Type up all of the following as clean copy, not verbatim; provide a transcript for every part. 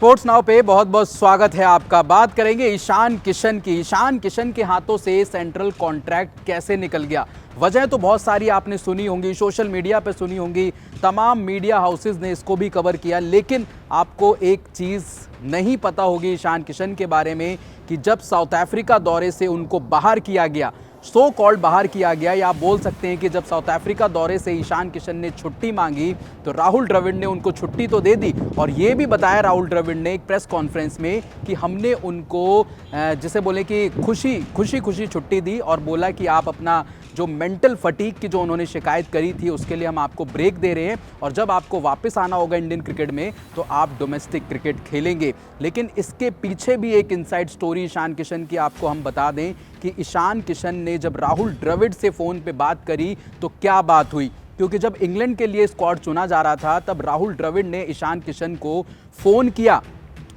Sports now पे बहुत बहुत स्वागत है आपका। बात करेंगे ईशान किशन की। ईशान किशन के हाथों से सेंट्रल कॉन्ट्रैक्ट कैसे निकल गया। वजह तो बहुत सारी आपने सुनी होंगी, सोशल मीडिया पे सुनी होंगी, तमाम मीडिया हाउसेस ने इसको भी कवर किया, लेकिन आपको एक चीज़ नहीं पता होगी ईशान किशन के बारे में कि जब साउथ अफ्रीका दौरे से उनको बाहर किया गया, सो कॉल्ड बाहर किया गया, या आप बोल सकते हैं कि जब साउथ अफ्रीका दौरे से ईशान किशन ने छुट्टी मांगी तो राहुल द्रविड़ ने उनको छुट्टी तो दे दी, और ये भी बताया राहुल द्रविड़ ने एक प्रेस कॉन्फ्रेंस में कि हमने उनको जिसे बोले कि खुशी छुट्टी दी, और बोला कि आप अपना जो मेंटल फटीग की जो उन्होंने शिकायत करी थी उसके लिए हम आपको ब्रेक दे रहे हैं, और जब आपको वापस आना होगा इंडियन क्रिकेट में तो आप डोमेस्टिक क्रिकेट खेलेंगे। लेकिन इसके पीछे भी एक इनसाइड स्टोरी ईशान किशन की आपको हम बता दें कि ईशान किशन ने जब राहुल द्रविड़ से फ़ोन पे बात करी तो क्या बात हुई, क्योंकि जब इंग्लैंड के लिए स्क्वाड चुना जा रहा था तब राहुल द्रविड़ ने ईशान किशन को फ़ोन किया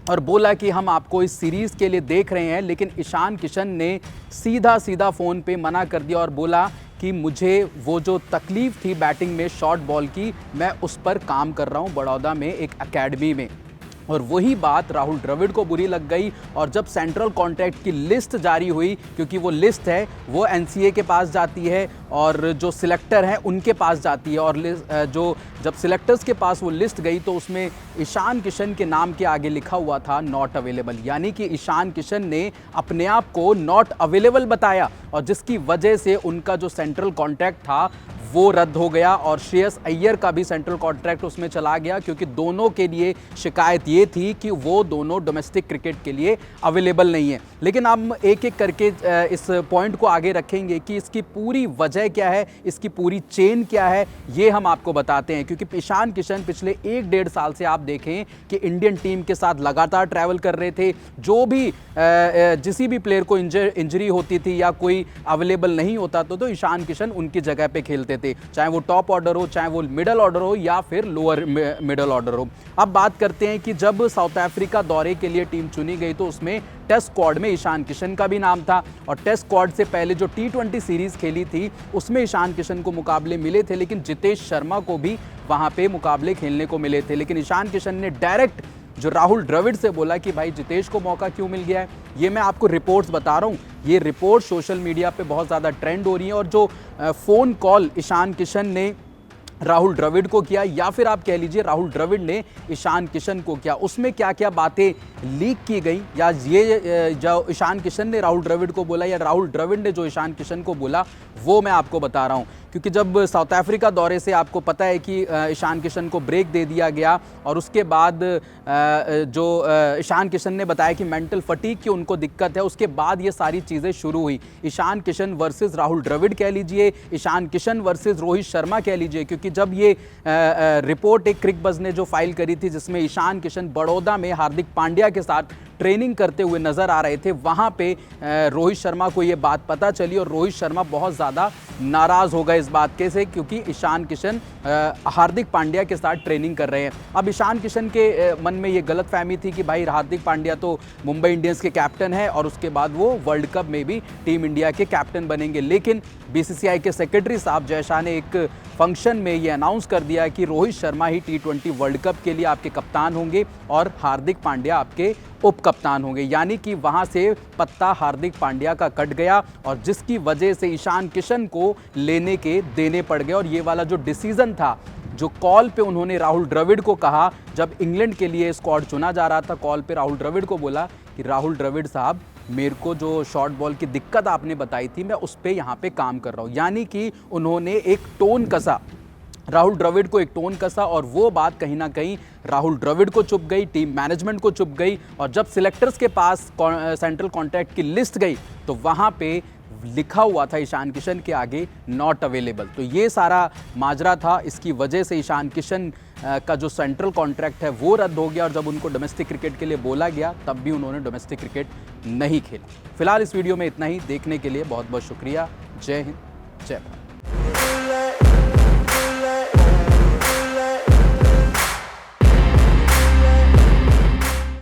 और बोला कि हम आपको इस सीरीज़ के लिए देख रहे हैं, लेकिन ईशान किशन ने सीधा फ़ोन पे मना कर दिया और बोला कि मुझे वो जो तकलीफ़ थी बैटिंग में शॉर्ट बॉल की, मैं उस पर काम कर रहा हूँ बड़ौदा में एक एकेडमी में। और वही बात राहुल द्रविड़ को बुरी लग गई, और जब सेंट्रल कॉन्ट्रैक्ट की लिस्ट जारी हुई, क्योंकि वो लिस्ट है वो एनसीए के पास जाती है और जो सिलेक्टर हैं उनके पास जाती है, और जो जब सिलेक्टर्स के पास वो लिस्ट गई तो उसमें ईशान किशन के नाम के आगे लिखा हुआ था नॉट अवेलेबल, यानी कि ईशान किशन ने अपने आप को नॉट अवेलेबल बताया, और जिसकी वजह से उनका जो सेंट्रल कॉन्ट्रैक्ट था वो रद्द हो गया, और श्रेयस अय्यर का भी सेंट्रल कॉन्ट्रैक्ट उसमें चला गया, क्योंकि दोनों के लिए शिकायत ये थी कि वो दोनों डोमेस्टिक क्रिकेट के लिए अवेलेबल नहीं है। लेकिन हम एक एक करके इस पॉइंट को आगे रखेंगे कि इसकी पूरी वजह क्या है, इसकी पूरी चेन क्या है, ये हम आपको बताते हैं। क्योंकि ईशान किशन पिछले 1-1.5 साल से आप देखें कि इंडियन टीम के साथ लगातार ट्रैवल कर रहे थे, जो भी किसी भी प्लेयर को इंजरी होती थी या कोई अवेलेबल नहीं होता तो ईशान किशन उनकी जगह पे खेलते थे, चाहे वो टॉप ऑर्डर हो, चाहे वो मिडल ऑर्डर हो, या फिर लोअर मिडल ऑर्डर हो। अब बात करते हैं कि जब साउथ अफ्रीका दौरे के लिए टीम चुनी गई तो उसमें टेस्ट स्क्वाड में ईशान किशन का भी नाम था, और टेस्ट स्क्वाड से पहले जो T20 सीरीज खेली थी उसमें ईशान किशन को मुकाबले मिले थे, लेकिन जितेश शर्मा को भी वहां पे मुकाबले खेलने को मिले थे। लेकिन ईशान किशन ने डायरेक्ट जो राहुल द्रविड़ से बोला कि भाई जितेश को मौका क्यों मिल गया है। ये मैं आपको रिपोर्ट्स बता रहा हूँ, ये रिपोर्ट सोशल मीडिया पे बहुत ज़्यादा ट्रेंड हो रही है, और जो फ़ोन कॉल ईशान किशन ने राहुल द्रविड़ को किया, या फिर आप कह लीजिए राहुल द्रविड़ ने ईशान किशन को किया, उसमें क्या क्या बातें लीक की गई, या ये जो ईशान किशन ने राहुल द्रविड़ को बोला या राहुल द्रविड़ ने जो ईशान किशन को बोला, वो मैं आपको बता रहा हूँ। क्योंकि जब साउथ अफ्रीका दौरे से आपको पता है कि ईशान किशन को ब्रेक दे दिया गया, और उसके बाद जो ईशान किशन ने बताया कि मेंटल फटीग की उनको दिक्कत है, उसके बाद ये सारी चीज़ें शुरू हुई। ईशान किशन वर्सेस राहुल द्रविड़ कह लीजिए, ईशान किशन वर्सेस रोहित शर्मा कह लीजिए, क्योंकि जब ये रिपोर्ट एक क्रिकबज़ ने जो फाइल करी थी जिसमें ईशान किशन बड़ौदा में हार्दिक पांड्या के साथ ट्रेनिंग करते हुए नज़र आ रहे थे, वहाँ पे रोहित शर्मा को ये बात पता चली, और रोहित शर्मा बहुत ज़्यादा नाराज़ हो गए इस बात के से, क्योंकि ईशान किशन हार्दिक पांड्या के साथ ट्रेनिंग कर रहे हैं। अब ईशान किशन के मन में ये गलतफहमी थी कि भाई हार्दिक पांड्या तो मुंबई इंडियंस के कैप्टन है, और उसके बाद वो वर्ल्ड कप में भी टीम इंडिया के कैप्टन बनेंगे। लेकिन बीसीसीआई के सेक्रेटरी साहब जय शाह ने एक फंक्शन में ये अनाउंस कर दिया कि रोहित शर्मा ही T20 वर्ल्ड कप के लिए आपके कप्तान होंगे, और हार्दिक पांड्या आपके उप कप्तान होंगे, यानी कि वहां से पत्ता हार्दिक पांड्या का कट गया, और जिसकी वजह से ईशान किशन को लेने के देने पड़ गए। और ये वाला जो डिसीजन था, जो कॉल पे उन्होंने राहुल द्रविड़ को कहा, जब इंग्लैंड के लिए स्क्वाड चुना जा रहा था, कॉल पे राहुल द्रविड़ को बोला कि राहुल द्रविड़ साहब, मेरे को जो शॉर्ट बॉल की दिक्कत आपने बताई थी मैं उस पर यहाँ पे काम कर रहा हूँ, यानी कि उन्होंने एक टोन कसा, राहुल द्रविड़ को एक टोन कसा, और वो बात कहीं ना कहीं राहुल द्रविड़ को चुभ गई, टीम मैनेजमेंट को चुभ गई, और जब सिलेक्टर्स के पास सेंट्रल कॉन्ट्रैक्ट की लिस्ट गई तो वहाँ पे लिखा हुआ था ईशान किशन के आगे नॉट अवेलेबल। तो ये सारा माजरा था, इसकी वजह से ईशान किशन का जो सेंट्रल कॉन्ट्रैक्ट है वो रद्द हो गया, और जब उनको डोमेस्टिक क्रिकेट के लिए बोला गया तब भी उन्होंने डोमेस्टिक क्रिकेट नहीं खेला। फिलहाल इस वीडियो में इतना ही। देखने के लिए बहुत बहुत शुक्रिया। जय हिंद, जय भारत।